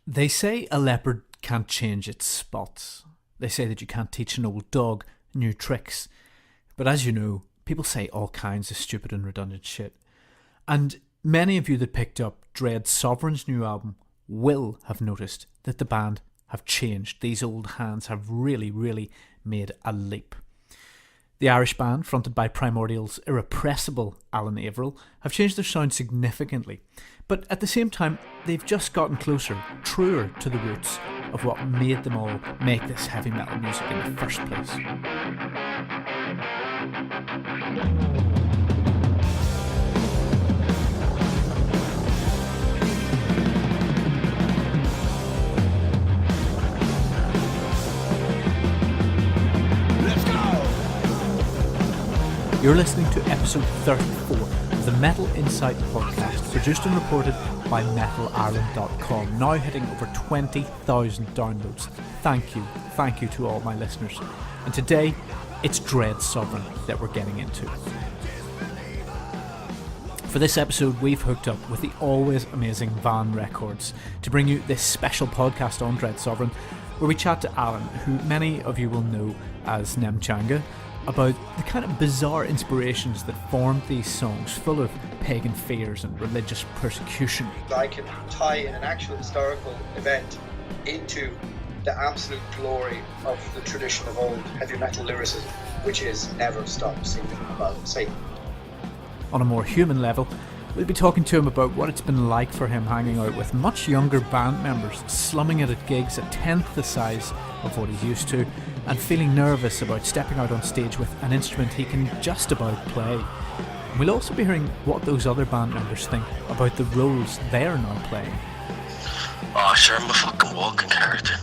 They say a leopard can't change its spots. They say that you can't teach an old dog new tricks. But as you know, people say all kinds of stupid and redundant shit. And many of you that picked up Dread Sovereign's new album will have noticed that the band have changed. These old hands have really, really made a leap. The Irish band, fronted by Primordial's irrepressible Alan Averill, have changed their sound significantly. But at the same time, they've just gotten closer, truer to the roots of what made them all make this heavy metal music in the first place. You're listening to episode 34 of the Metal Insight podcast, produced and reported by MetalIreland.com, now hitting over 20,000 downloads. Thank you to all my listeners. And today, it's Dread Sovereign that we're getting into. For this episode, we've hooked up with the always amazing Van Records to bring you this special podcast on Dread Sovereign, where we chat to Alan, who many of you will know as Nemchanga, about the kind of bizarre inspirations that formed these songs full of pagan fears and religious persecution. I can tie in an actual historical event into the absolute glory of the tradition of old heavy metal lyricism, which is never stop singing about Satan. On a more human level, we'll be talking to him about what it's been like for him hanging out with much younger band members, slumming it at gigs a tenth the size of what he's used to, and feeling nervous about stepping out on stage with an instrument he can just about play. And we'll also be hearing what those other band members think about the roles they're now playing. Oh, sure, I'm a fucking walking character.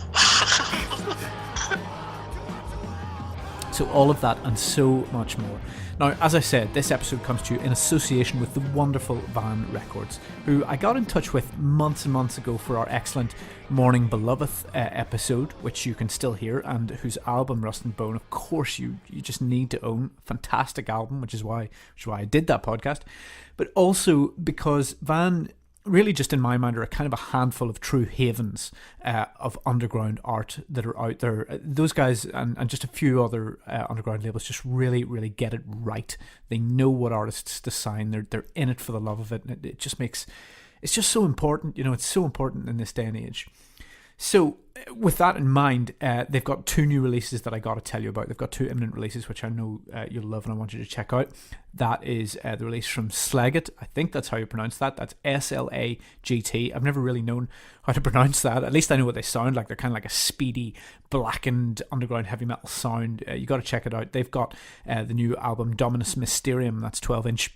So all of that and so much more. Now, as I said, this episode comes to you in association with the wonderful Van Records, who I got in touch with months and months ago for our excellent Morning Beloved episode, which you can still hear, and whose album Rust and Bone, of course, you just need to own. Fantastic album, which is why I did that podcast. But also because Van, really just in my mind, are a kind of a handful of true havens of underground art that are out there. Those guys and just a few other underground labels just really, really get it right. They know what artists to sign. They're in it for the love of it, and it just makes, it's just so important. You know, it's so important in this day and age. So with that in mind, they've got two new releases that I got to tell you about. They've got two imminent releases which I know you'll love and I want you to check out. That is the release from Slagit. I think that's how you pronounce that. That's S-L-A-G-T. I've never really known how to pronounce that. At least I know what they sound like. They're kind of like a speedy, blackened underground heavy metal sound. You got to check it out. They've got the new album Dominus Mysterium. That's 12-inch.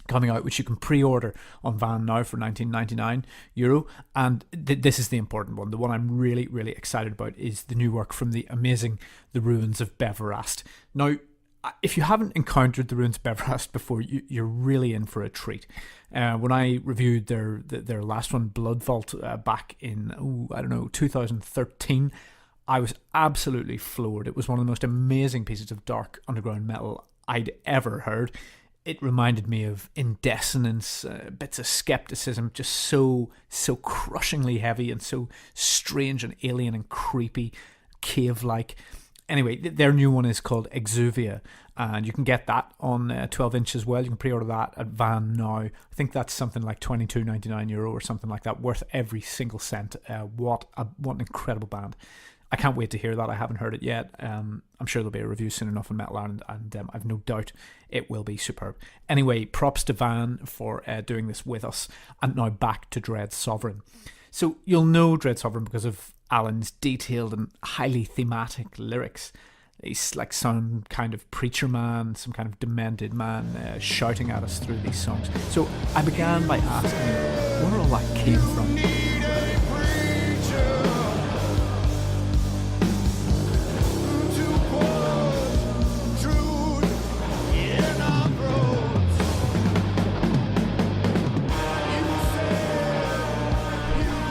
Coming out, which you can pre-order on Van now for €19.99. And this is the important one. The one I'm really, really excited about is the new work from the amazing The Ruins of Beverast. Now, if you haven't encountered The Ruins of Beverast before, you're really in for a treat. When I reviewed their last one, Blood Vault, back in, 2013, I was absolutely floored. It was one of the most amazing pieces of dark underground metal I'd ever heard. It reminded me of Indecence, bits of skepticism, just so crushingly heavy and so strange and alien and creepy, cave-like. Anyway, their new one is called Exuvia, and you can get that on 12-inch as well. You can pre-order that at Van now. I think that's something like €22.99 or something like that, worth every single cent. What an incredible band. I can't wait to hear that. I haven't heard it yet. I'm sure there'll be a review soon enough on Metal Ireland, and I've no doubt it will be superb. Anyway, props to Van for doing this with us. And now back to Dread Sovereign. So you'll know Dread Sovereign because of Alan's detailed and highly thematic lyrics. He's like some kind of preacher man, some kind of demented man shouting at us through these songs. So I began by asking him where all that came from.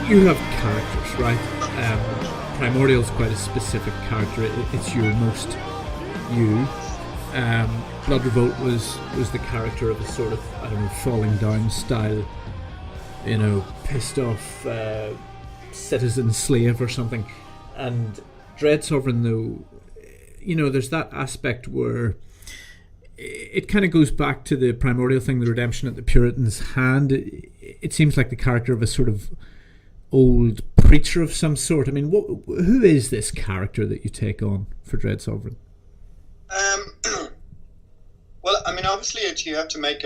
You have characters, right? Primordial is quite a specific character. It's your most you. Blood Revolt was the character of a sort of, falling down style, pissed off citizen slave or something. And Dread Sovereign, though, there's that aspect where it kind of goes back to the primordial thing, the redemption at the Puritan's hand. It seems like the character of a sort of old preacher of some sort. I mean, who is this character that you take on for Dread Sovereign? Well, I mean, obviously, you have to make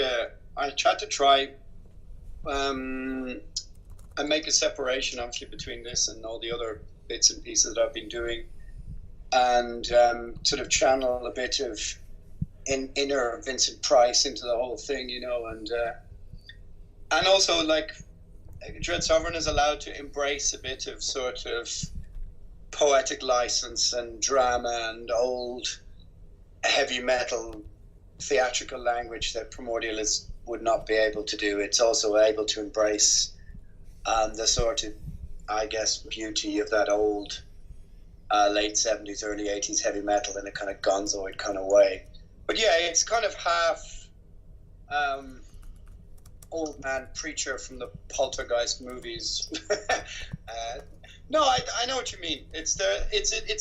I tried to try and make a separation, obviously, between this and all the other bits and pieces that I've been doing, and sort of channel a bit of inner Vincent Price into the whole thing, and also, like, Dread Sovereign is allowed to embrace a bit of sort of poetic license and drama and old heavy metal theatrical language that Primordial would not be able to do. It's also able to embrace the sort of, I guess, beauty of that old late 70s, early 80s heavy metal in a kind of gonzoid kind of way. But yeah, it's kind of half old man preacher from the Poltergeist movies. No, I know what you mean. It's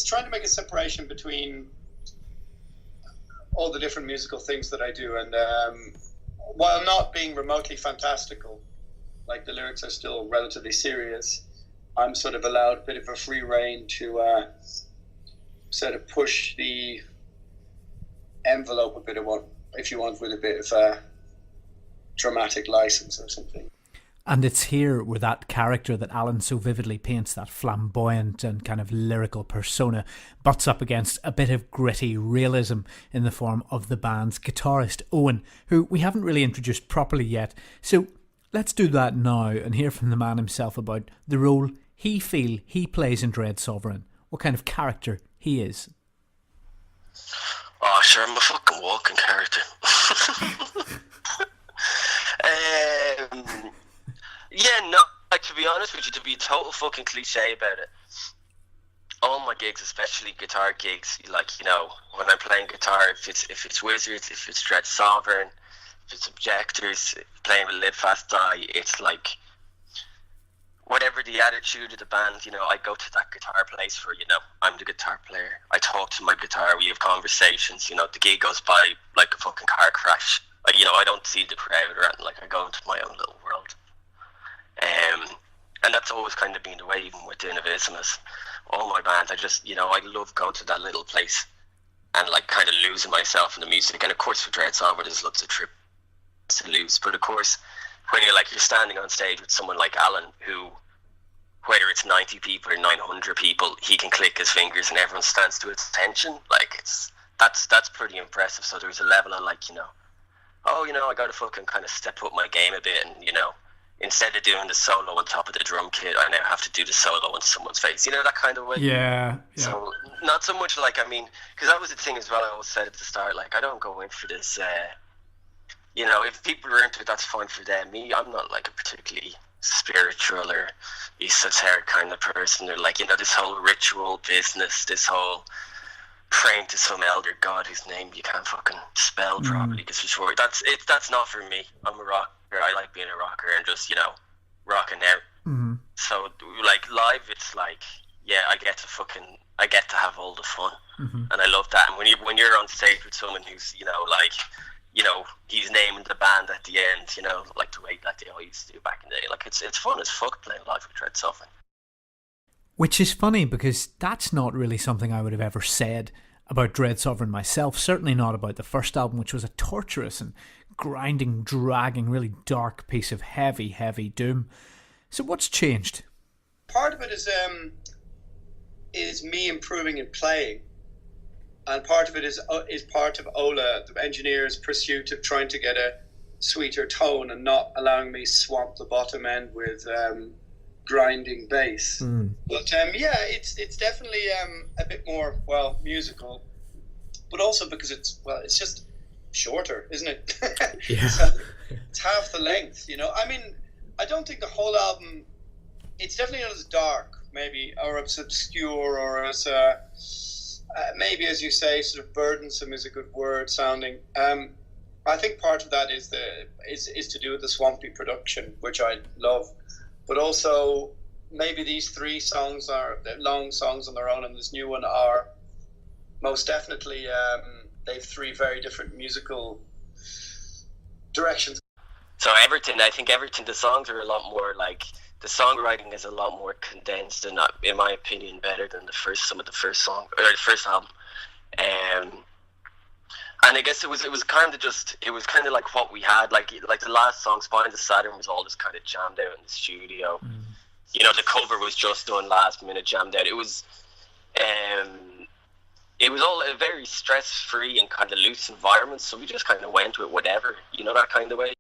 trying to make a separation between all the different musical things that I do, and while not being remotely fantastical, like the lyrics are still relatively serious, I'm sort of allowed a bit of a free rein to sort of push the envelope a bit of what, if you want, with a bit of dramatic license or something. And it's here where that character that Alan so vividly paints, that flamboyant and kind of lyrical persona, butts up against a bit of gritty realism in the form of the band's guitarist, Owen, who we haven't really introduced properly yet. So let's do that now and hear from the man himself about the role he plays in Dread Sovereign, what kind of character he is. Oh, sure, I'm a fucking walking character. Yeah, no, like, to be honest with you, to be a total fucking cliche about it, all my gigs, especially guitar gigs, like, when I'm playing guitar, if it's Wizards, if it's Dread Sovereign, if it's Objectors, playing with Live Fast Die, it's like, whatever the attitude of the band, I go to that guitar place for, I'm the guitar player. I talk to my guitar, we have conversations, the gig goes by like a fucking car crash. I don't see the crowd or anything, like, I go into my own little world. And that's always kind of been the way, even with the Innovismus. All my bands, I love going to that little place and, like, kind of losing myself in the music. And of course, for Dread Sovereign, there's lots of trips to lose. But of course, when you're standing on stage with someone like Alan, who, whether it's 90 people or 900 people, he can click his fingers and everyone stands to his attention. Like, that's pretty impressive. So there's a level of, like, I got to fucking kind of step up my game a bit, and, instead of doing the solo on top of the drum kit, I now have to do the solo on someone's face, that kind of way. Yeah. So not so much like, because that was the thing as well, I always said at the start, like, I don't go in for this, if people are into it, that's fine for them. Me, I'm not like a particularly spiritual or esoteric kind of person, or like, this whole ritual business, this whole praying to some elder god whose name you can't fucking spell properly because he's short. That's not for me. I'm a rocker. I like being a rocker and just, rocking out. Mm-hmm. So, like, live, it's like, yeah, I get to have all the fun. Mm-hmm. And I love that. And when you're on stage with someone who's, he's naming the band at the end, like the way that they all used to do back in the day. Like, it's fun as fuck playing live with Dread Sovereign. Which is funny, because that's not really something I would have ever said about Dread Sovereign myself. Certainly not about the first album, which was a torturous and grinding, dragging, really dark piece of heavy, heavy doom. So what's changed? Part of it is me improving in playing, and part of it is part of Ola, the engineer's pursuit of trying to get a sweeter tone and not allowing me swamp the bottom end with grinding bass. But it's definitely a bit more musical, but also because it's just shorter, isn't it? Yeah. So it's half the length, I don't think the whole album, it's definitely not as dark, maybe, or as obscure, or as maybe, as you say, sort of burdensome is a good word sounding. I think part of that is to do with the swampy production, which I love, but also maybe these 3 songs are long songs on their own, and this new one are most definitely, they have 3 very different musical directions. So Everton, I think Everton, the songs are a lot more like, the songwriting is a lot more condensed and, in my opinion, better than some of the first song or the first album. And I guess it was kind of like what we had, like the last song, Spine of Saturn, was all just kind of jammed out in the studio. You know, the cover was just done last minute, jammed out. It was all a very stress-free and kind of loose environment, so we just kind of went with whatever, you know, that kind of way.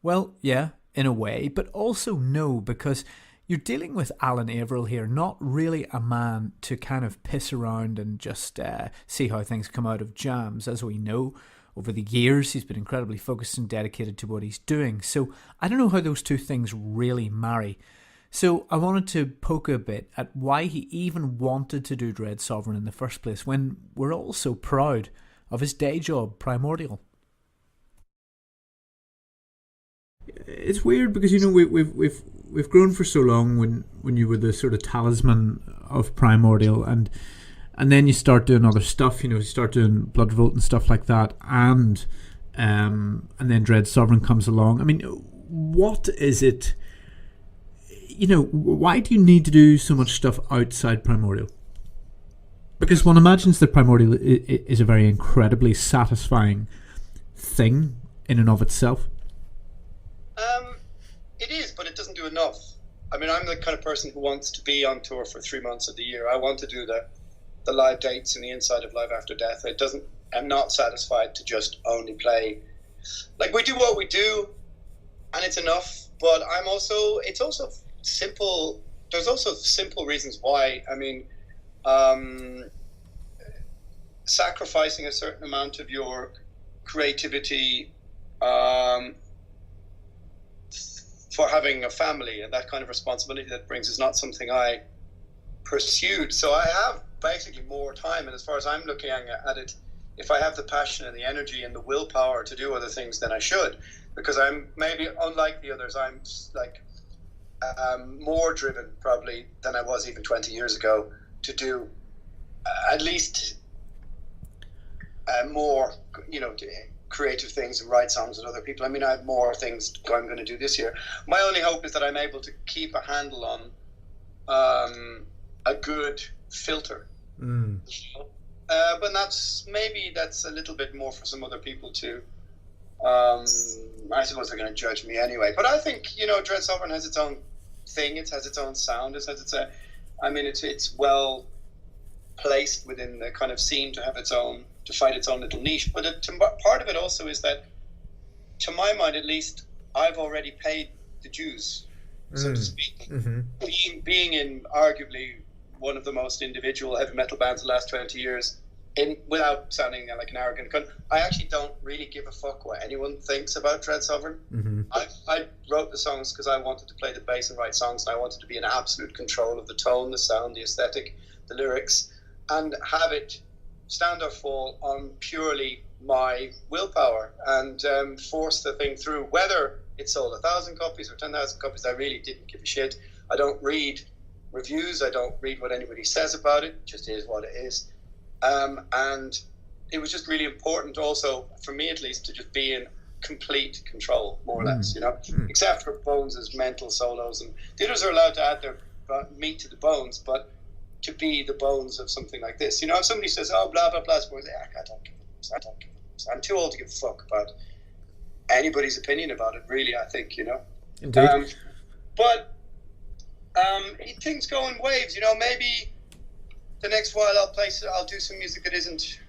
Well, yeah, in a way, but also no, because you're dealing with Alan Averill here, not really a man to kind of piss around and just see how things come out of jams. As we know, over the years, he's been incredibly focused and dedicated to what he's doing. So I don't know how those two things really marry. So I wanted to poke a bit at why he even wanted to do Dread Sovereign in the first place, when we're all so proud of his day job, Primordial. It's weird because, you know, we've grown for so long when you were the sort of talisman of Primordial, and then you start doing other stuff. You know, you start doing Blood Revolt and stuff like that, and then Dread Sovereign comes along. I mean, what is it? You know, why do you need to do so much stuff outside Primordial? Because one imagines that Primordial is a very incredibly satisfying thing in and of itself. It is, but it doesn't do enough. I mean, I'm the kind of person who wants to be on tour for 3 months of the year. I want to do the live dates in the inside of Live After Death. I'm not satisfied to just only play. Like, we do what we do, and it's enough. But it's also simple. There's also simple reasons why. I mean, sacrificing a certain amount of your creativity for having a family and that kind of responsibility that brings is not something I pursued. So I have basically more time, and as far as I'm looking at it, if I have the passion and the energy and the willpower to do other things, then I should, because I'm maybe, unlike the others, I'm like more driven probably than I was even 20 years ago to do at least more, you know, creative things and write songs with other people. I mean, I have more things I'm going to do this year. My only hope is that I'm able to keep a handle on a good filter. But that's a little bit more for some other people too. I suppose they're going to judge me anyway. But I think, you know, Dread Sovereign has its own thing. It has its own sound. It's well placed within the kind of scene to have to find its own little niche. But part of it also is that, to my mind at least, I've already paid the dues, so to speak. Being in arguably one of the most individual heavy metal bands of the last 20 years, without sounding like an arrogant cunt, I actually don't really give a fuck what anyone thinks about Dread Sovereign. I wrote the songs because I wanted to play the bass and write songs, and I wanted to be in absolute control of the tone, the sound, the aesthetic, the lyrics, and have it stand or fall on purely my willpower, and force the thing through. Whether it sold 1,000 copies or 10,000 copies, I really didn't give a shit. I don't read reviews. I don't read what anybody says about it. It just is what it is. And it was just really important also, for me at least, to just be in complete control, more or less, you know, except for Bones' mental solos, and the others are allowed to add their meat to the bones, but to be the bones of something like this, you know, if somebody says, oh, blah, blah, blah, I don't give a I'm too old to give a fuck about anybody's opinion about it, really, I think, you know. Indeed. But things go in waves, you know. Maybe the next while I'll do some music that isn't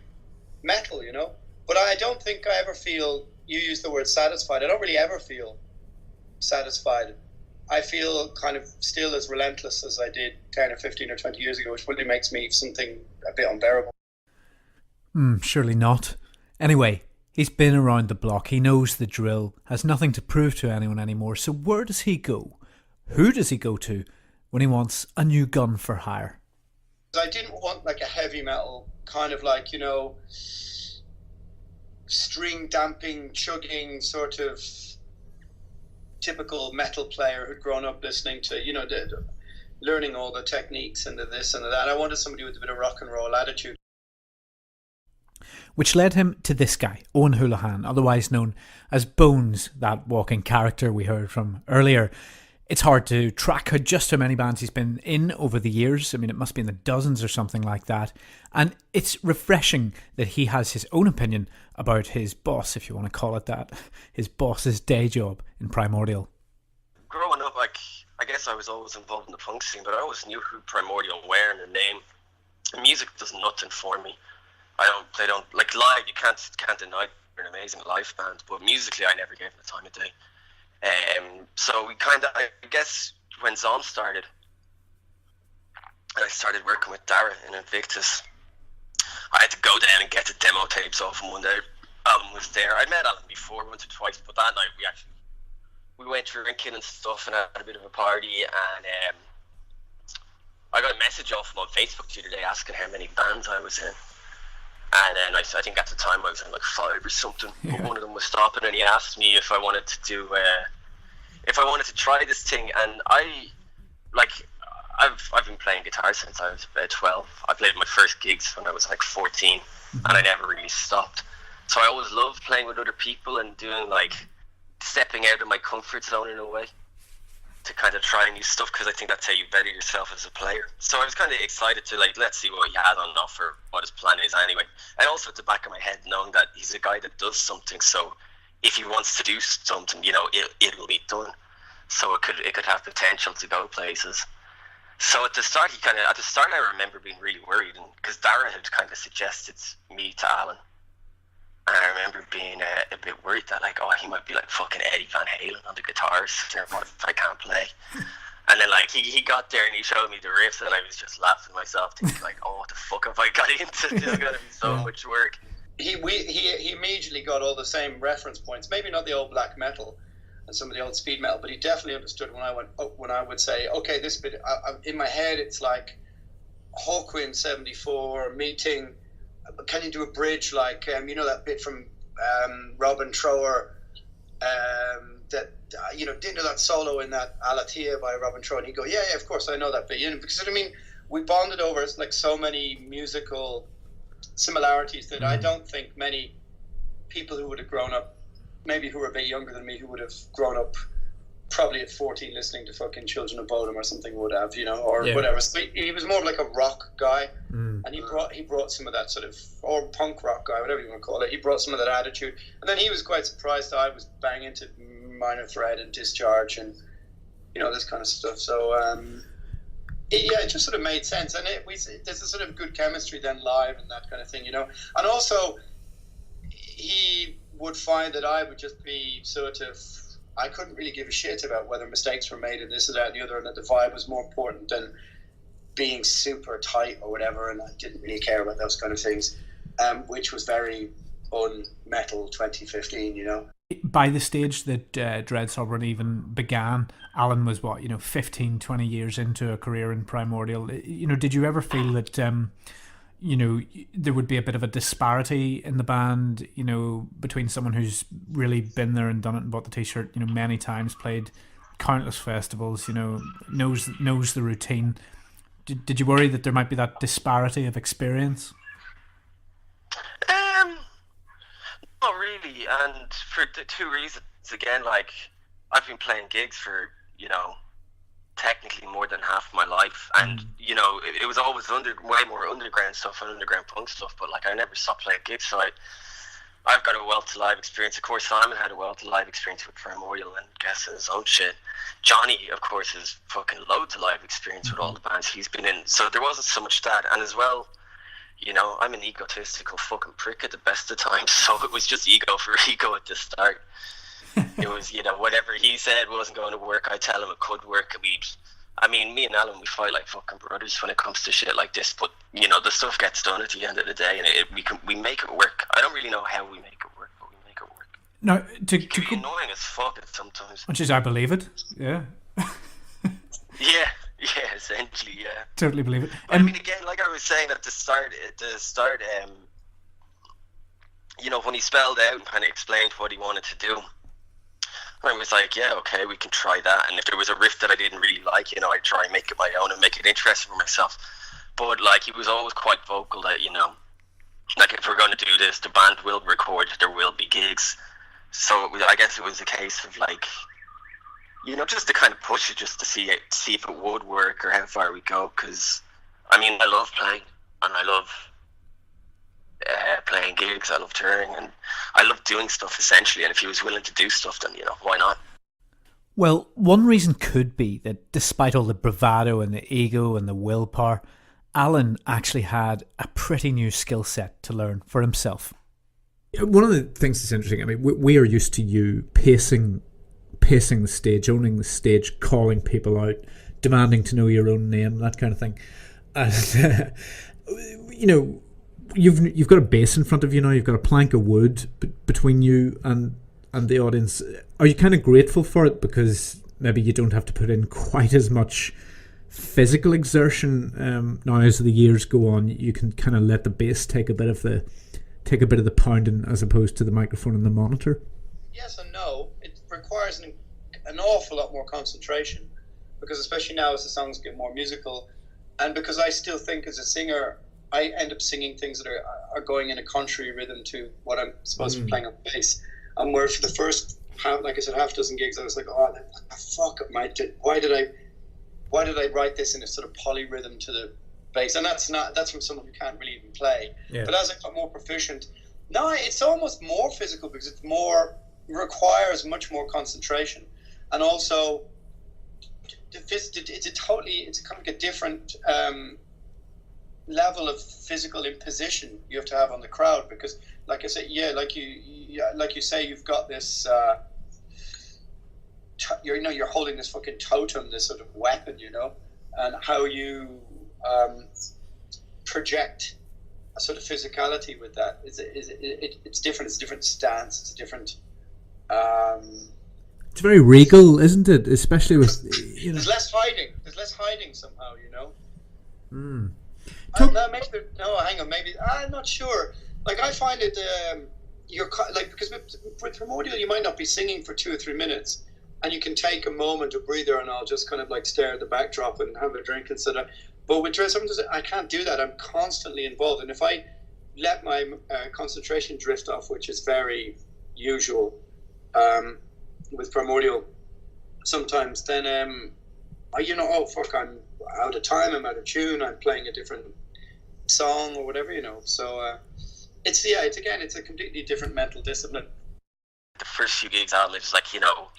metal, you know. But I don't think I ever feel, you use the word satisfied, I don't really ever feel satisfied. I feel kind of still as relentless as I did 10 or 15 or 20 years ago, which really makes me something a bit unbearable. Surely not. Anyway, he's been around the block, he knows the drill, has nothing to prove to anyone anymore, so where does he go? Who does he go to when he wants a new gun for hire? I didn't want like a heavy metal kind of like, you know, string damping, chugging sort of typical metal player who'd grown up listening to, you know, learning all the techniques and the this and the that. I wanted somebody with a bit of rock and roll attitude. Which led him to this guy, Owen Houlihan, otherwise known as Bones, that walking character we heard from earlier. It's hard to track just how many bands he's been in over the years. I mean, it must be in the dozens or something like that. And it's refreshing that he has his own opinion about his boss, if you want to call it that, his boss's day job in Primordial. Growing up, like, I guess I was always involved in the punk scene, but I always knew who Primordial were in the name. The music does nothing for me. They don't like live. You can't deny they're an amazing live band, but musically, I never gave them the time of day. So we kind of, I guess, when Zom started, I started working with Dara in Invictus. I had to go down and get the demo tapes off him when the album was there. I'd met Alan before, once or twice, but that night we went drinking and stuff and had a bit of a party, and I got a message off him on Facebook the other day asking how many bands I was in. And then I think at the time I was in like 5 or something. Yeah. But one of them was stopping, and he asked me if I wanted to do, if I wanted to try this thing. And I've been playing guitar since I was about 12. I played my first gigs when I was like 14, and I never really stopped. So I always loved playing with other people and doing like stepping out of my comfort zone in a way to kind of try new stuff, because I think that's how you better yourself as a player. So I was kind of excited to like, let's see what he had on offer, what his plan is anyway. And also at the back of my head, knowing that he's a guy that does something, so if he wants to do something, you know, it'll be done. So it could have potential to go places. So at the start, I remember being really worried, because Dara had kind of suggested me to Alan. And I remember being a bit worried that, like, oh, he might be like fucking Eddie Van Halen on the guitars. What if I can't play? And then, like, he got there and he showed me the riffs, and I was just laughing to myself, thinking, like, oh, what the fuck have I got into? This is going to be so much work. He immediately got all the same reference points. Maybe not the old black metal and some of the old speed metal, but he definitely understood when I would say, okay, this bit, in my head, it's like Hawkwind 74, Meeting. Can you do a bridge like you know that bit from Robin Trower that you know, didn't do that solo in that Alatia by Robin Trower? And he'd go, yeah, of course I know that bit. You know, because I mean, we bonded over like so many musical similarities that I don't think many people who would have grown up, maybe who were a bit younger than me, who would have grown up probably at 14 listening to fucking Children of Bodom or something would have, you know, or whatever. So he was more like a rock guy, and he brought some of that sort of, or punk rock guy, whatever you want to call it. He brought some of that attitude, and then he was quite surprised that I was banging to Minor Threat and Discharge and, you know, this kind of stuff. So it just sort of made sense, and there's a sort of good chemistry then live and that kind of thing, you know. And also he would find that I would just be sort of, I couldn't really give a shit about whether mistakes were made and this or that and the other, and that the vibe was more important than being super tight or whatever, and I didn't really care about those kind of things, which was very un-metal 2015, you know. By the stage that Dread Sovereign even began, Alan was, 15, 20 years into a career in Primordial. You know, did you ever feel that you know, there would be a bit of a disparity in the band, you know, between someone who's really been there and done it and bought the t-shirt, you know, many times, played countless festivals, you know, knows the routine. Did you worry that there might be that disparity of experience? Not really, and for the two reasons. Again, like, I've been playing gigs for, you know, technically more than half my life, and you know, it was always way more underground stuff and underground punk stuff, but like I never stopped playing gigs, so I've got a wealth of live experience. Of course, Simon had a wealth of live experience with Primordial and guessing his own shit. Johnny, of course, has fucking loads of live experience with all the bands he's been in, so there wasn't so much that. And as well, you know, I'm an egotistical fucking prick at the best of times, so it was just ego for ego at the start. It was, you know, whatever he said wasn't going to work, I tell him it could work. Me and Alan, we fight like fucking brothers when it comes to shit like this, but, you know, the stuff gets done at the end of the day, and we make it work. I don't really know how we make it work, but we make it work. Now, it can be annoying as fuck sometimes. Which is, I believe it, yeah. Yeah, essentially, yeah. Totally believe it. But, I mean, again, like I was saying at the start, you know, when he spelled out and kind of explained what he wanted to do, I was like, yeah, okay, we can try that. And if there was a riff that I didn't really like, you know, I'd try and make it my own and make it interesting for myself. But like, he was always quite vocal that, you know, like, if we're going to do this, the band will record, there will be gigs. So I guess it was a case of like, you know, just to kind of push it, just to see if it would work or how far we go. Because I mean, I love playing, and I love playing gigs. I love touring, and I love doing stuff essentially. And if he was willing to do stuff, then, you know, why not? Well, one reason could be that despite all the bravado and the ego and the willpower, Alan actually had a pretty new skill set to learn for himself. One of the things that's interesting, I mean, we are used to you pacing the stage, owning the stage, calling people out, demanding to know your own name, that kind of thing. And you know, you've got a bass in front of you now. You've got a plank of wood between you and the audience. Are you kind of grateful for it because maybe you don't have to put in quite as much physical exertion now as the years go on? You can kind of let the bass take a bit of the pounding as opposed to the microphone and the monitor. Yes and no. It requires an awful lot more concentration, because especially now as the songs get more musical, and because I still think as a singer I end up singing things that are going in a contrary rhythm to what I'm supposed to be playing on bass. And where for the first half dozen gigs I was like, oh, fuck, why did I write this in a sort of polyrhythm to the bass? And that's from someone who can't really even play. Yeah. But as I got more proficient, now it's almost more physical, because it's requires much more concentration, and also it's kind of a different level of physical imposition you have to have on the crowd, because like I said, like you say, you've got this you're holding this fucking totem, this sort of weapon, you know, and how you project a sort of physicality with that it's different. It's a different stance. It's a different it's very regal, isn't it? Especially with, you know, there's less hiding somehow, you know. Hang on, maybe I'm not sure. Like, I find it you're like, because with Primordial you might not be singing for 2 or 3 minutes, and you can take a moment, a breather, and I'll just kind of like stare at the backdrop and have a drink and sort of. But with Dress, I can't do that. I'm constantly involved, and if I let my concentration drift off, which is very usual with Primordial sometimes, then I'm out of time, I'm out of tune, I'm playing a different song or whatever, you know. So it's a completely different mental discipline. The first few gigs out, it was like, you know,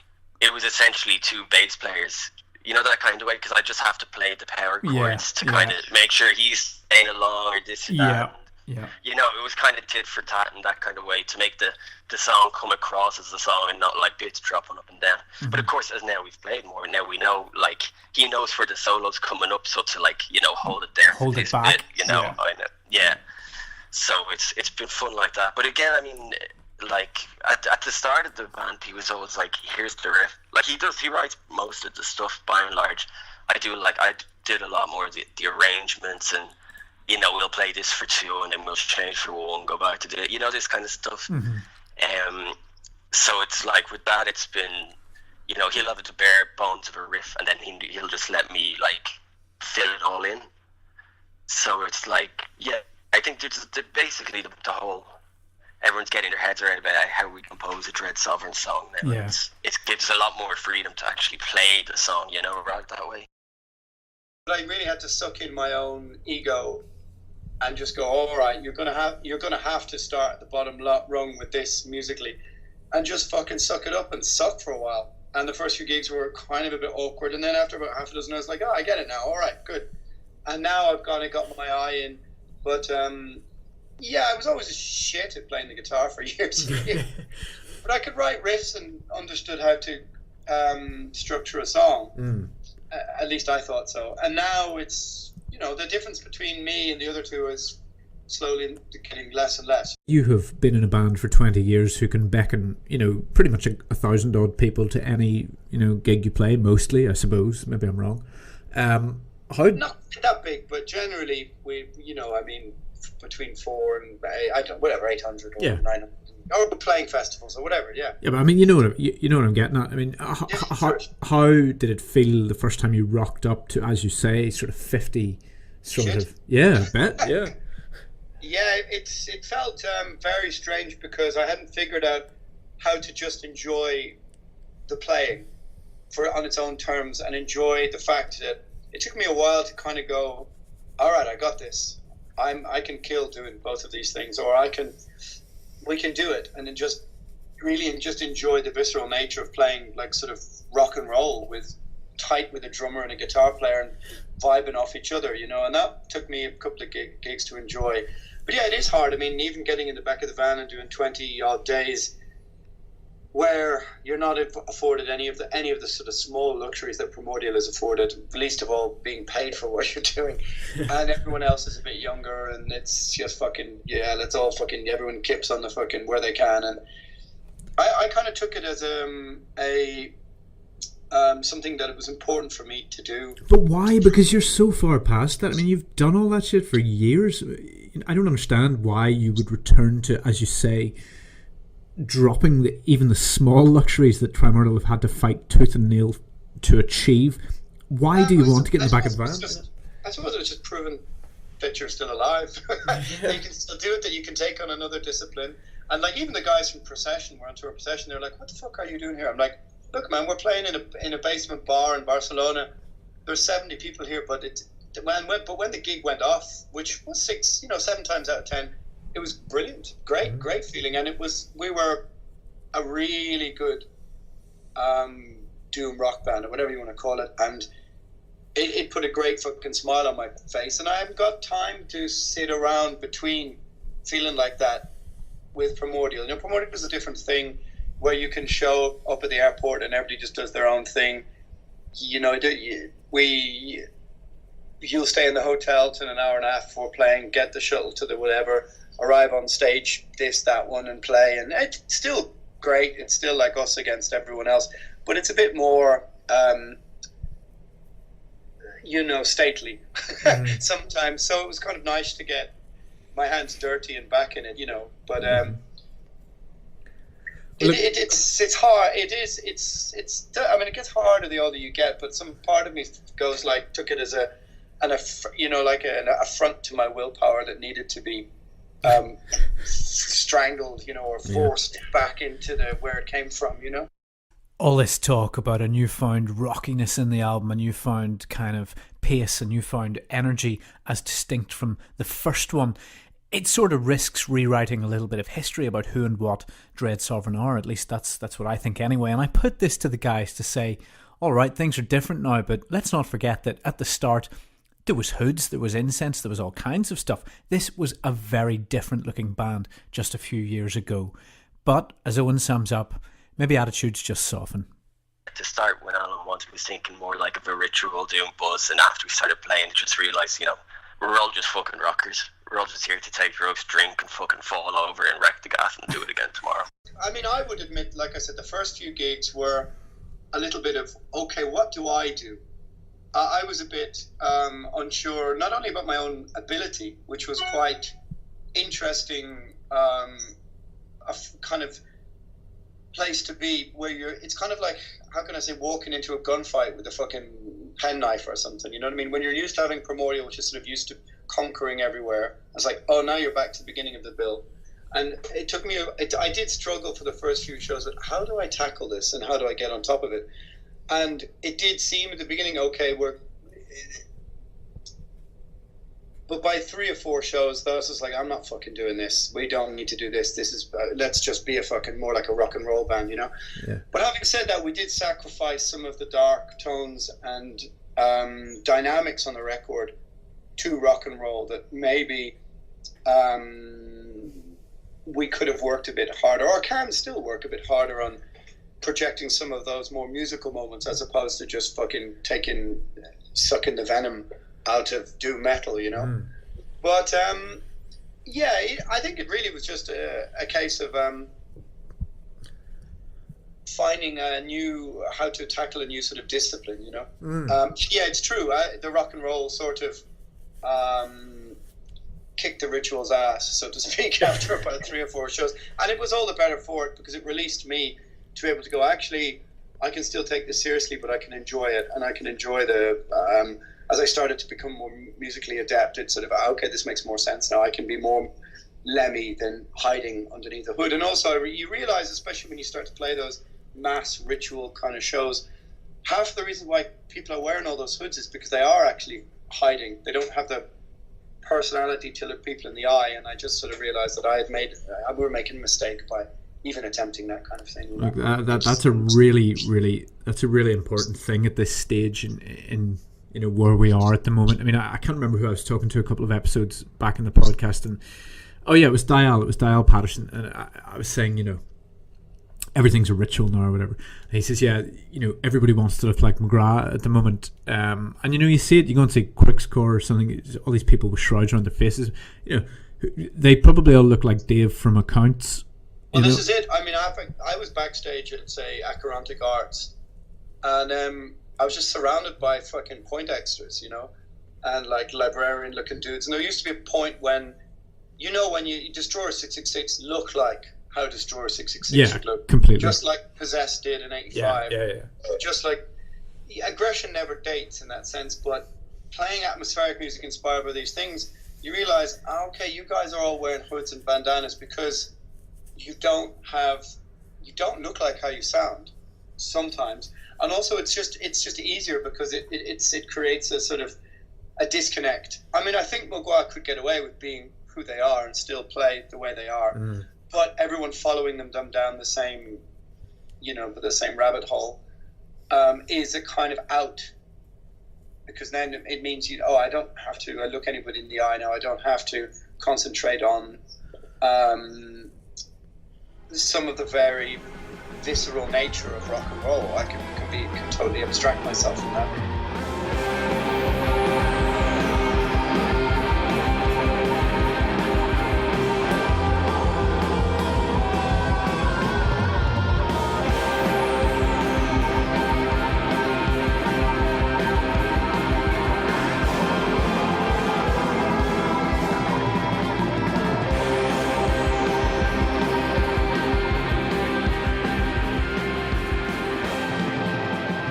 it was essentially 2 bass players, you know, that kind of way, because I just have to play the power chords to kind of make sure he's staying along or this or that. Yeah. You know, it was kind of tit for tat in that kind of way to make the song come across as a song and not like bits dropping up and down. Mm-hmm. But of course, as now we've played more, now we know, like, he knows where the solo's coming up, so to, like, you know, hold it there. Hold it back. Bit, you know, I know. Yeah. So it's been fun like that. But again, I mean, like, at the start of the band, he was always like, here's the riff. Like, he writes most of the stuff by and large. I did a lot more of the arrangements, and, you know, we'll play this for 2 and then we'll change for 1, go back to the, you know, this kind of stuff. Mm-hmm. So it's like with that, it's been, you know, he'll have the bare bones of a riff, and then he'll just let me like fill it all in. So it's like, yeah, I think basically the whole, everyone's getting their heads around about how we compose a Dread Sovereign song now. Yeah. It gives a lot more freedom to actually play the song, you know, right that way. But I really had to suck in my own ego and just go, all right, you're gonna have to start at the bottom rung with this musically, and just fucking suck it up and suck for a while. And the first few gigs were kind of a bit awkward, and then after about half a dozen, I was like, oh, I get it now. All right, good. And now I've kind of got my eye in. But I was always a shit at playing the guitar for years. But I could write riffs and understood how to structure a song. At least I thought so. And now it's, you know, the difference between me and the other two is slowly getting less and less. You have been in a band for 20 years who can beckon, you know, pretty much 1,000 odd people to any, you know, gig you play, mostly, I suppose. Maybe I'm wrong. Not that big, but generally we, you know, I mean, between 4 and 800 or 900. or playing festivals or whatever. Yeah. Yeah, but I mean, you know what I'm getting at. I mean, how did it feel the first time you rocked up to, as you say, sort of 50, sort Shit. of? Yeah, I bet. Yeah. Yeah, it felt very strange because I hadn't figured out how to just enjoy the playing on its own terms and enjoy the fact that it took me a while to kind of go, all right, I got this. I can kill doing both of these things, or we can do it, and then just enjoy the visceral nature of playing like sort of rock and roll with a drummer and a guitar player and vibing off each other, you know. And that took me a couple of gigs to enjoy. But yeah, it is hard. I mean, even getting in the back of the van and doing 20 odd days where you're not afforded any of the sort of small luxuries that Primordial is afforded, least of all being paid for what you're doing, and everyone else is a bit younger, and it's just fucking, yeah, let's all fucking, everyone kips on the fucking where they can. And I kind of took it as something that it was important for me to do. But why? Because you're so far past that. I mean, you've done all that shit for years. I don't understand why you would return to, as you say, dropping even the small luxuries that Primordial have had to fight tooth and nail to achieve. Why do you want to get in the back of the van? I suppose it's just proven that you're still alive. That you can still do it, that you can take on another discipline. And like, even the guys from Procession, we're on tour Procession, they're like, what the fuck are you doing here? I'm like, look, man, we're playing in a basement bar in Barcelona. There's 70 people here, but when the gig went off, which was 7 times out of 10, it was brilliant, great feeling, and we were a really good doom rock band, or whatever you want to call it, and it put a great fucking smile on my face. And I haven't got time to sit around between feeling like that with Primordial. You know, Primordial is a different thing, where you can show up at the airport and everybody just does their own thing. You know, you'll stay in the hotel till an hour and a half before playing, get the shuttle to the whatever, arrive on stage, that one, and play. And it's still great. It's still like us against everyone else, but it's a bit more, stately sometimes. So it was kind of nice to get my hands dirty and back in it, you know. But it's hard. I mean, it gets harder the older you get. But some part of me took it as an affront to my willpower that needed to be strangled, you know, or forced back into where it came from, you know. All this talk about a newfound rockiness in the album, a newfound kind of pace, a newfound energy as distinct from the first one, it sort of risks rewriting a little bit of history about who and what Dread Sovereign are. At least that's what I think anyway. And I put this to the guys to say, all right, things are different now, but let's not forget that at the start there was hoods, there was incense, there was all kinds of stuff. This was a very different looking band just a few years ago. But as Owen sums up, maybe attitudes just soften. To start, when Alan wanted, was thinking more like of a ritual doing buzz, and after we started playing, just realised, you know, we're all just fucking rockers. We're all just here to take drugs, drink, and fucking fall over and wreck the gas and do it again tomorrow. I mean, I would admit, like I said, the first few gigs were a little bit of, okay, what do I do? I was a bit unsure, not only about my own ability, which was quite interesting, a kind of place to be, where it's kind of like, how can I say, walking into a gunfight with a fucking penknife or something, you know what I mean? When you're used to having Primordial, which is sort of used to conquering everywhere, it's like, oh, now you're back to the beginning of the bill. And it took me, I did struggle for the first few shows, but how do I tackle this and how do I get on top of it? And it did seem at the beginning, okay, but by 3 or 4 shows, that was just like, I'm not fucking doing this. We don't need to do this. This is, let's just be a fucking more like a rock and roll band, you know? Yeah. But having said that, we did sacrifice some of the dark tones and dynamics on the record to rock and roll that maybe we could have worked a bit harder, or can still work a bit harder on projecting some of those more musical moments, as opposed to just fucking sucking the venom out of doom metal, you know. But I think it really was just a case of finding how to tackle a new sort of discipline, you know. It's true, the rock and roll sort of kicked the ritual's ass, so to speak, after about 3 or 4 shows. And it was all the better for it, because it released me to be able to go, actually, I can still take this seriously, but I can enjoy it, and I can enjoy the... as I started to become more musically adept, it's sort of, okay, this makes more sense now. I can be more Lemmy than hiding underneath the hood. And also, you realize, especially when you start to play those mass ritual kind of shows, half the reason why people are wearing all those hoods is because they are actually hiding. They don't have the personality to look people in the eye. And I just sort of realized that we were making a mistake by even attempting that kind of thing. Look, that's a really important thing at this stage in you know, where we are at the moment. I mean, I can't remember who I was talking to a couple of episodes back in the podcast, and it was Dial Patterson, and I was saying, you know, everything's a ritual now or whatever. And he says, yeah, you know, everybody wants to look like McGrath at the moment, and you know, you see it, you go and see Quickscore or something, all these people with shrouds around their faces, you know, they probably all look like Dave from Accounts. Well, this is it. I mean, I was backstage at, say, Acherontic Arts, and I was just surrounded by fucking point extras, you know, and like librarian looking dudes. And there used to be a point when, you know, when you Destroyer 666 look like how Destroyer 666 should look. Completely. Just like Possessed did in 85. Yeah. Just like, aggression never dates in that sense, but playing atmospheric music inspired by these things, you realize, okay, you guys are all wearing hoods and bandanas because you don't look like how you sound sometimes. And also, it's just easier because it creates a sort of a disconnect. I mean, I think McGuire could get away with being who they are and still play the way they are, but everyone following them down the same, you know, the same rabbit hole is a kind of out, because then it means I don't have to look anybody in the eye now. I don't have to concentrate on some of the very visceral nature of rock and roll. I can totally abstract myself from that.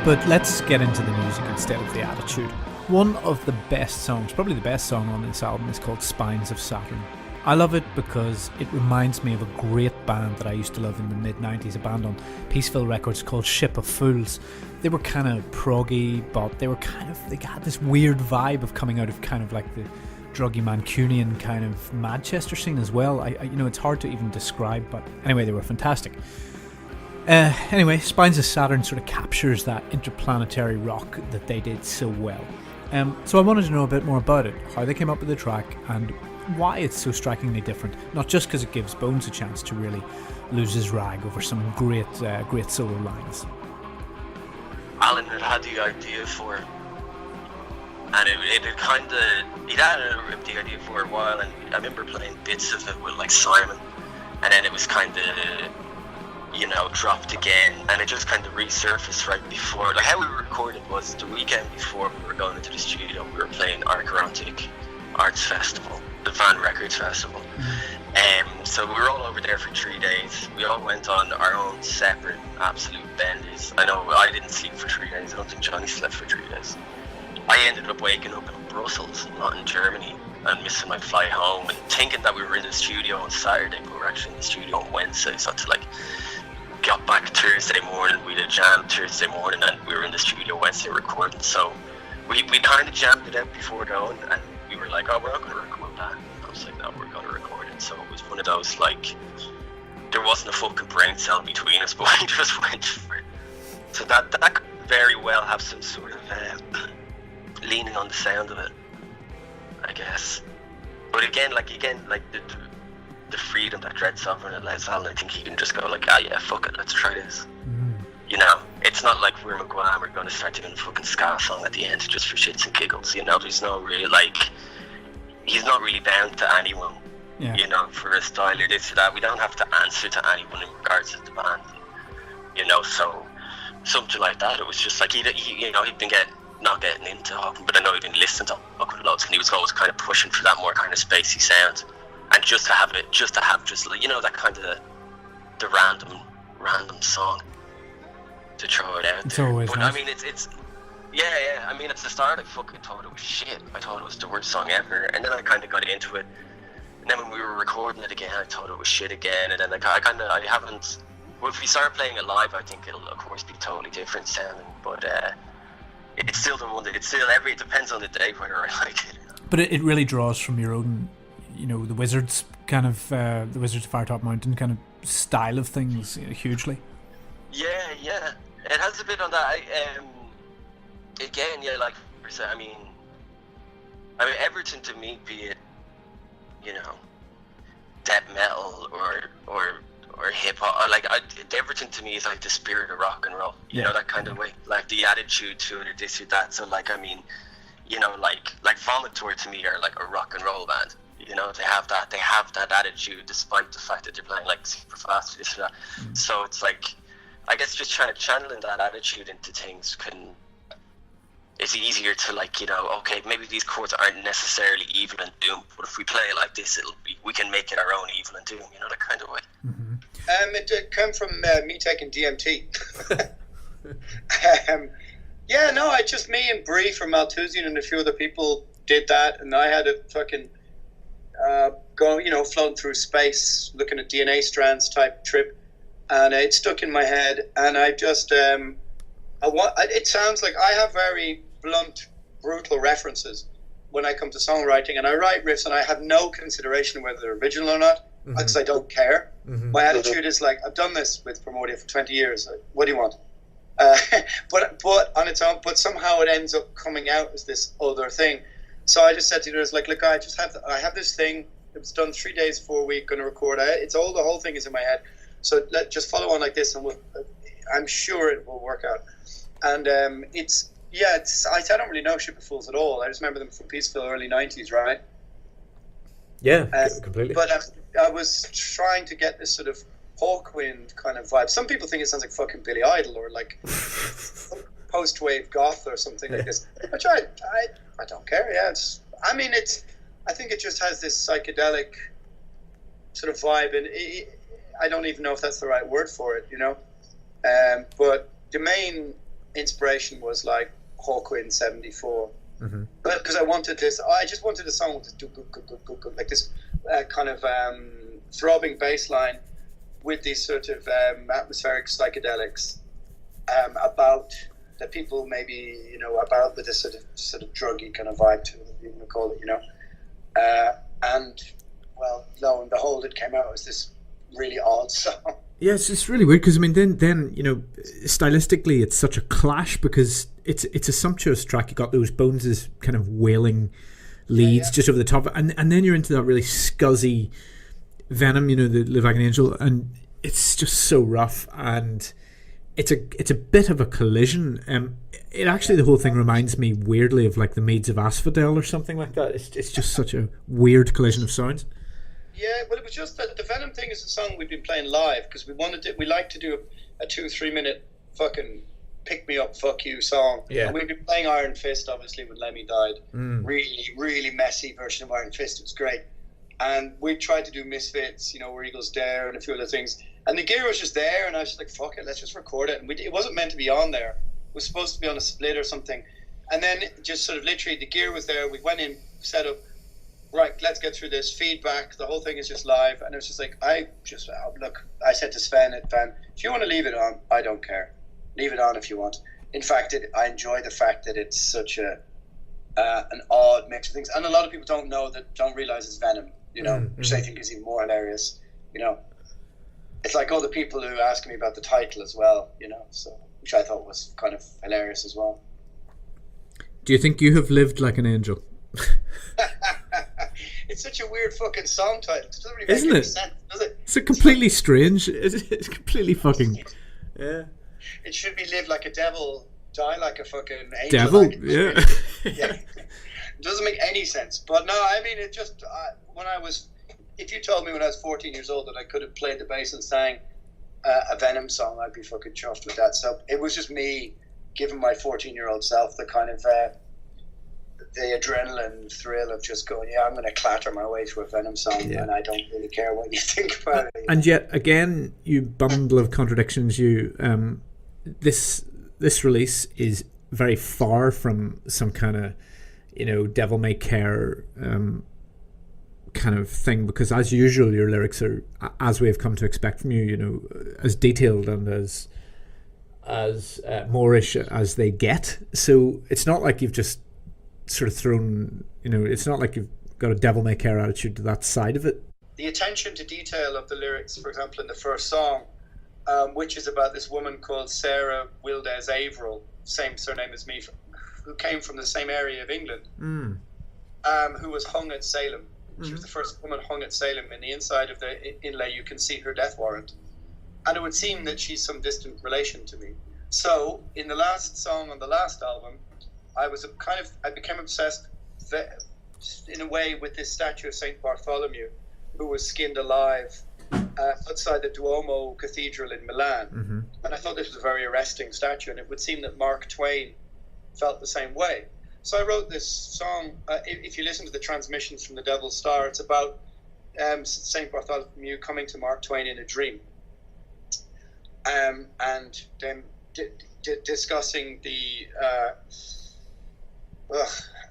But let's get into the music instead of the attitude. One of the best songs, probably the best song on this album, is called Spines of Saturn. I love it because it reminds me of a great band that I used to love in the mid-90s, a band on Peaceville Records called Ship of Fools. They were kind of proggy, but they had this weird vibe of coming out of kind of like the druggy Mancunian kind of Manchester scene as well. It's hard to even describe, but anyway, they were fantastic. Anyway, Spines of Saturn sort of captures that interplanetary rock that they did so well. So I wanted to know a bit more about it, how they came up with the track, and why it's so strikingly different. Not just because it gives Bones a chance to really lose his rag over some great solo lines. Alan had the idea for it, and he'd had the idea for a while, and I remember playing bits of it with like Simon, and then it was kind of, you know, dropped again, and it just kind of resurfaced right before. Like how we recorded was the weekend before we were going into the studio, we were playing Archerontic Arts Festival, the Van Records Festival. So we were all over there for 3 days. We all went on our own separate absolute benders. I know I didn't sleep for 3 days. I don't think Johnny slept for 3 days. I ended up waking up in Brussels, not in Germany, and missing my flight home, and thinking that we were in the studio on Saturday, but we were actually in the studio on Wednesday. So I had to got back Thursday morning, we did a jam Thursday morning, and we were in the studio Wednesday recording. So we kind of jammed it out before going, and we were like, oh, we're not going to record that. I was like, no, we're going to record it. So it was one of those, there wasn't a fucking brain cell between us, but we just went for it. So that could very well have some sort of leaning on the sound of it, I guess. But again, the freedom that Dread Sovereign allows Alan, I think he can just go yeah, fuck it, let's try this. You know, it's not like we're McGuire, we're going to start doing a fucking ska song at the end just for shits and giggles, you know. There's no really, he's not really bound to anyone, you know, for a style or this or that. We don't have to answer to anyone in regards to the band, you know. So something like that, it was just he'd been not getting into Hawking, but I know he didn't listen to Hawking loads, and he was always kind of pushing for that more kind of spacey sound, and just to have that kind of the random song to throw it out. It's there. always But nice. I mean, it's yeah. I mean, at the start, I fucking thought it was shit. I thought it was the worst song ever, and then I kind of got into it. And then when we were recording it again, I thought it was shit again. And then I haven't. Well, if we start playing it live, I think it'll of course be totally different sounding. But it's still the one that it depends on the day whether I like it or not. But it really draws from your own, the Wizards kind of, the Wizards of Firetop Mountain kind of style of things, hugely. Yeah. It has a bit on that. Again, yeah, like I mean, Everton to me, be it, death metal or hip hop, like Everton to me is like the spirit of rock and roll. You know, that kind of way, like the attitude to it, or this or that. So like, I mean, like Vomitor to me are like a rock and roll band. They have that attitude despite the fact that they're playing like super fast or this or that. So it's like, I guess just channeling that attitude into things it's easier to like, okay, maybe these chords aren't necessarily evil and doom, but if we play it like this, we can make it our own evil and doom, that kind of way. Mm-hmm. It came from me taking DMT. Me and Bree from Malthusian and a few other people did that, and I had a fucking floating through space, looking at DNA strands type trip, and it stuck in my head, and I just it sounds like I have very blunt, brutal references when I come to songwriting, and I write riffs and I have no consideration whether they're original or not, because I don't care. My attitude is like, I've done this with Primordial for 20 years. What do you want? But on its own, but somehow it ends up coming out as this other thing. So I just said to others, like, look, I have this thing. It was done 3 days, 4 weeks, going to record it. The whole thing is in my head. So just follow on like this, and I'm sure it will work out. And I don't really know Ship of Fools at all. I just remember them from Peaceville, early 90s, right? Yeah, completely. But I was trying to get this sort of Hawkwind kind of vibe. Some people think it sounds like fucking Billy Idol or like post-wave goth or something like this. Which I don't care. Yeah, I think it just has this psychedelic sort of vibe, and I don't even know if that's the right word for it, but the main inspiration was like Hawkwind 74, but because I just wanted a song with this like this kind of throbbing bass line with these sort of atmospheric psychedelics about that people maybe about with this sort of druggy kind of vibe to it, if you want to call it, and well, lo and behold, it came out as this really odd song. Yeah, it's really weird because I mean, then stylistically, it's such a clash because it's a sumptuous track. You got those Bones' kind of wailing leads just over the top, and then you're into that really scuzzy Venom, the Live Like an Angel, and it's just so rough, and it's a bit of a collision. It actually, the whole thing reminds me weirdly of like the Maids of Asphodel or something like that. It's just such a weird collision of sounds. Yeah, but it was just that the Venom thing is a song we've been playing live because we like to do a 2-3 minute fucking pick me up, fuck you song. Yeah. And we've been playing Iron Fist obviously when Lemmy died. Really, really messy version of Iron Fist. It was great. And we tried to do Misfits, Where Eagles Dare and a few other things. And the gear was just there, and I was just like, fuck it, let's just record it. And it wasn't meant to be on there. It was supposed to be on a split or something. And then just sort of literally the gear was there. We went in, set up. Right, let's get through this feedback. The whole thing is just live, and it was just like I said to Sven, if you want to leave it on, I don't care. Leave it on if you want. In fact, I enjoy the fact that it's such an odd mix of things, and a lot of people don't realize it's Venom. Which I think is even more hilarious. It's like all the people who ask me about the title as well. So which I thought was kind of hilarious as well. Do you think you have lived like an angel? It's such a weird fucking song title. It doesn't really Isn't make any it? sense, does it? It's completely strange. It's completely fucking... Yeah. It should be live like a devil, die like a fucking angel. Devil, yeah. It doesn't make any sense. But no, I mean, it just... if you told me when I was 14 years old that I could have played the bass and sang a Venom song, I'd be fucking chuffed with that. So it was just me giving my 14-year-old self the kind of... the adrenaline thrill of just going, yeah, I'm going to clatter my way through a Venom song, and I don't really care what you think about it. And yet again, you bundle of contradictions. This release is very far from some kind of, devil may care kind of thing, because as usual your lyrics are, as we have come to expect from you, as detailed and as Moorish as they get. So it's not like you've just sort of thrown, it's not like you've got a devil may care attitude to that side of it. The attention to detail of the lyrics, for example, in the first song, which is about this woman called Sarah Wildez Averill, same surname as me, who came from the same area of England, who was hung at Salem. She was the first woman hung at Salem. In the inside of the inlay, you can see her death warrant. And it would seem that she's some distant relation to me. So, in the last song on the last album, I became obsessed in a way with this statue of Saint Bartholomew, who was skinned alive outside the Duomo Cathedral in Milan. And I thought this was a very arresting statue, and it would seem that Mark Twain felt the same way. So I wrote this song. If you listen to the transmissions from the Devil's Star, it's about Saint Bartholomew coming to Mark Twain in a dream, and then discussing the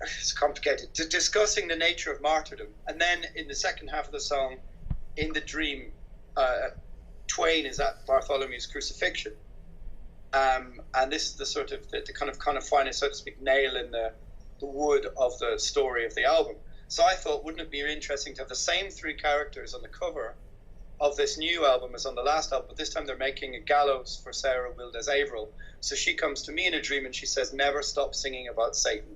it's complicated, discussing the nature of martyrdom. And then in the second half of the song, in the dream, Twain is at Bartholomew's crucifixion, and this is the sort of the kind of finest, so to speak, nail in the wood of the story of the album. So I thought, wouldn't it be interesting to have the same three characters on the cover of this new album as on the last album, but this time they're making a gallows for Sarah Wildez Averill. So she comes to me in a dream and she says, never stop singing about Satan,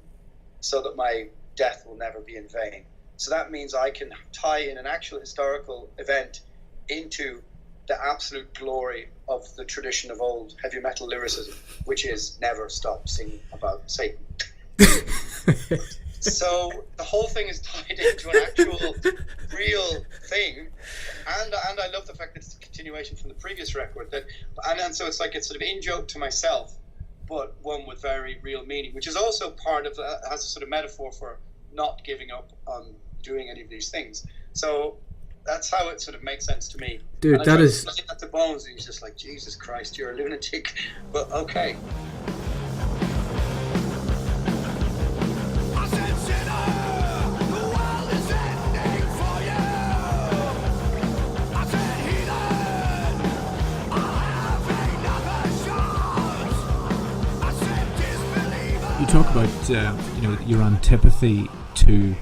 so that my death will never be in vain. So that means I can tie in an actual historical event into the absolute glory of the tradition of old heavy metal lyricism, which is never stop singing about Satan. So the whole thing is tied into an actual real thing, and I love the fact that it's a continuation from the previous record, and so it's like it's sort of in joke to myself, but one with very real meaning, which is also part of has a sort of metaphor for not giving up on doing any of these things. So that's how it sort of makes sense to me. Dude, that is at the Bones, and he's just like, Jesus Christ, you're a lunatic, but okay. You talk about your antipathy to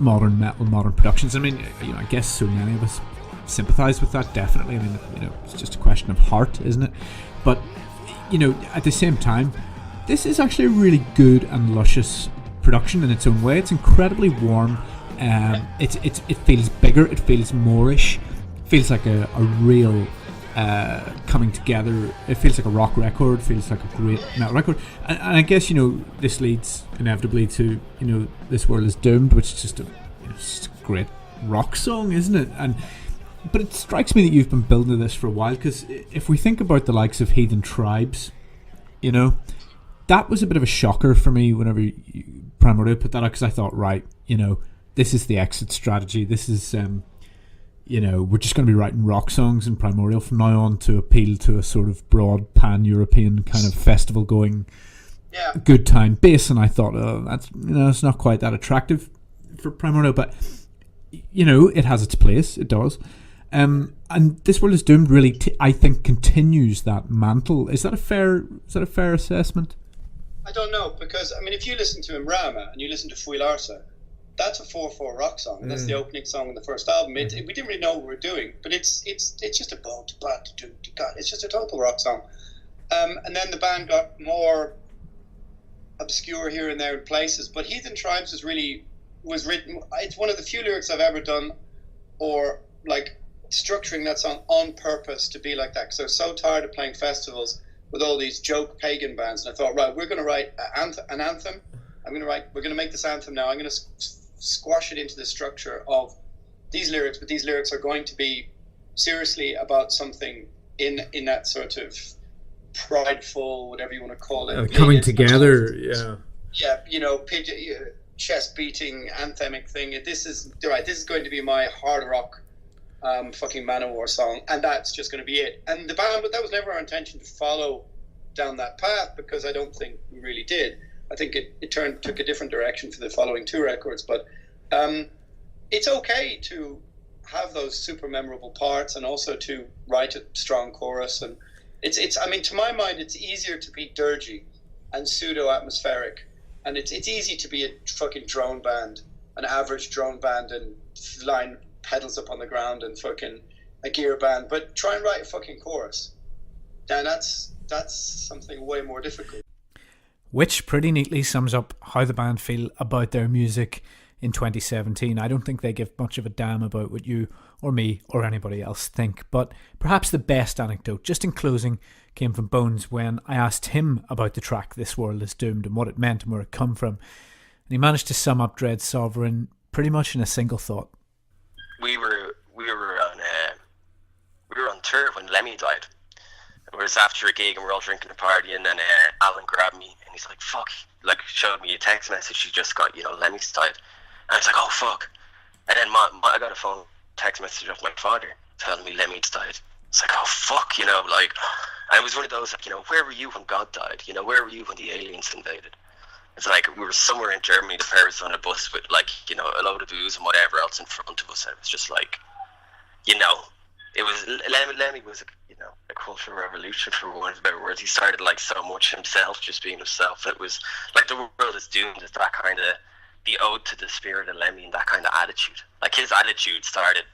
modern metal, modern productions. I mean, I guess so many of us sympathise with that. Definitely. I mean, it's just a question of heart, isn't it? But at the same time, this is actually a really good and luscious production in its own way. It's incredibly warm. It feels bigger. It feels Moorish. It feels like a real coming together. It feels like a rock record. It feels like a great metal record. And I guess this leads inevitably to This World Is Doomed, which is just a great rock song, isn't it? But it strikes me that you've been building to this for a while, because if we think about the likes of Heathen Tribes, that was a bit of a shocker for me whenever Primordial put that out, because I thought, right, this is the exit strategy. This is we're just going to be writing rock songs in Primordial from now on to appeal to a sort of broad pan-European kind of festival-going good time base. And I thought, that's it's not quite that attractive for Primordial, but it has its place. It does. And This World Is Doomed really, I think, continues that mantle. Is that a fair assessment? I don't know, because if you listen to Imrama and you listen to Fuil Arsa, that's a 4/4 rock song, and that's the opening song on the first album. We didn't really know what we were doing, but it's just a it's just a total rock song. And then the band got more obscure here and there in places, but Heathen Tribes was written. It's one of the few lyrics I've ever done, or like structuring that song on purpose to be like that. Because I was so tired of playing festivals with all these joke pagan bands, and I thought, right, we're going to write an anthem. We're going to make this anthem now. I'm going to squash it into the structure of these lyrics, but these lyrics are going to be seriously about something in that sort of prideful, whatever you want to call it, coming together. yeah, chest beating anthemic thing. This is right. This is going to be my hard rock, fucking Manowar song, and that's just going to be it. And the band, but that was never our intention to follow down that path, because I don't think we really did. I think it took a different direction for the following 2 records. But it's okay to have those super memorable parts, and also to write a strong chorus. And it's I mean, to my mind, it's easier to be dirgy and pseudo atmospheric. And it's easy to be a fucking drone band, an average drone band, and line pedals up on the ground, and fucking a gear band. But try and write a fucking chorus. And that's something way more difficult. Which pretty neatly sums up how the band feel about their music in 2017. I don't think they give much of a damn about what you or me or anybody else think. But perhaps the best anecdote, just in closing, came from Bones when I asked him about the track This World Is Doomed and what it meant and where it come from. And he managed to sum up Dread Sovereign pretty much in a single thought. We were on tour when Lemmy died. It was after a gig and we're all drinking and partying, and Alan grabbed me and he's like, fuck, like showed me a text message he just got, Lemmy's died. And I was like, oh fuck. And then I got a phone text message off my father telling me Lemmy's died. It's like, oh fuck, and it was one of those, like, where were you when God died? Where were you when the aliens invaded? It's like we were somewhere in Germany, the pair was on a bus with, like, a load of booze and whatever else in front of us, and it was just like, it was, Lemmy was a cultural revolution, for want of a better word. He started, like, so much himself, just being himself. It was like The World Is Doomed is that kind of the ode to the spirit of Lemmy and that kind of attitude. Like, his attitude started,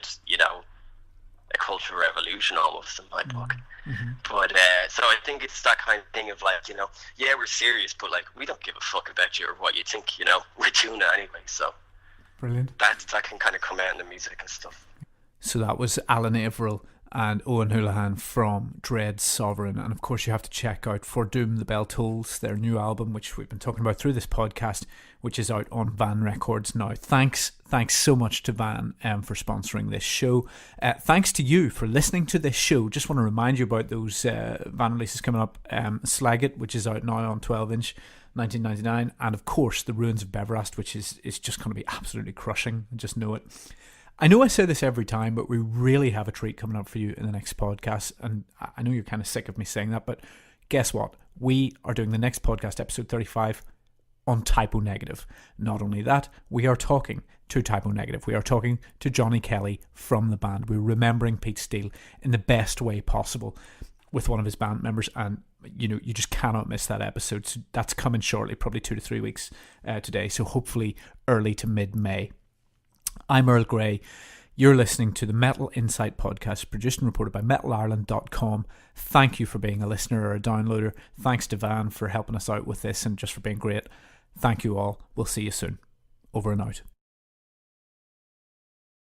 a cultural revolution almost in my book. Mm-hmm. But so I think it's that kind of thing of, like, yeah, we're serious, but, like, we don't give a fuck about you or what you think, we're doing it anyway. So brilliant. That can kind of come out in the music and stuff. So that was Alan Averill and Owen Houlihan from Dread Sovereign. And of course you have to check out For Doom the Bell Tolls, their new album, which we've been talking about through this podcast, which is out on Van Records now. Thanks so much to Van for sponsoring this show. Thanks to you for listening to this show. Just want to remind you about those Van releases coming up. Slag It, which is out now on 12-inch, $19.99, and of course The Ruins of Beverast, which is just going to be absolutely crushing. Just know it. I know I say this every time, but we really have a treat coming up for you in the next podcast. And I know you're kind of sick of me saying that, but guess what? We are doing the next podcast, episode 35, on Typo Negative. Not only that, we are talking to Typo Negative. We are talking to Johnny Kelly from the band. We're remembering Pete Steele in the best way possible with one of his band members. And, you just cannot miss that episode. So that's coming shortly, probably 2 to 3 weeks today. So hopefully early to mid-May. I'm Earl Grey. You're listening to the Metal Insight podcast, produced and reported by MetalIreland.com. Thank you for being a listener or a downloader. Thanks to Van for helping us out with this and just for being great. Thank you all. We'll see you soon. Over and out.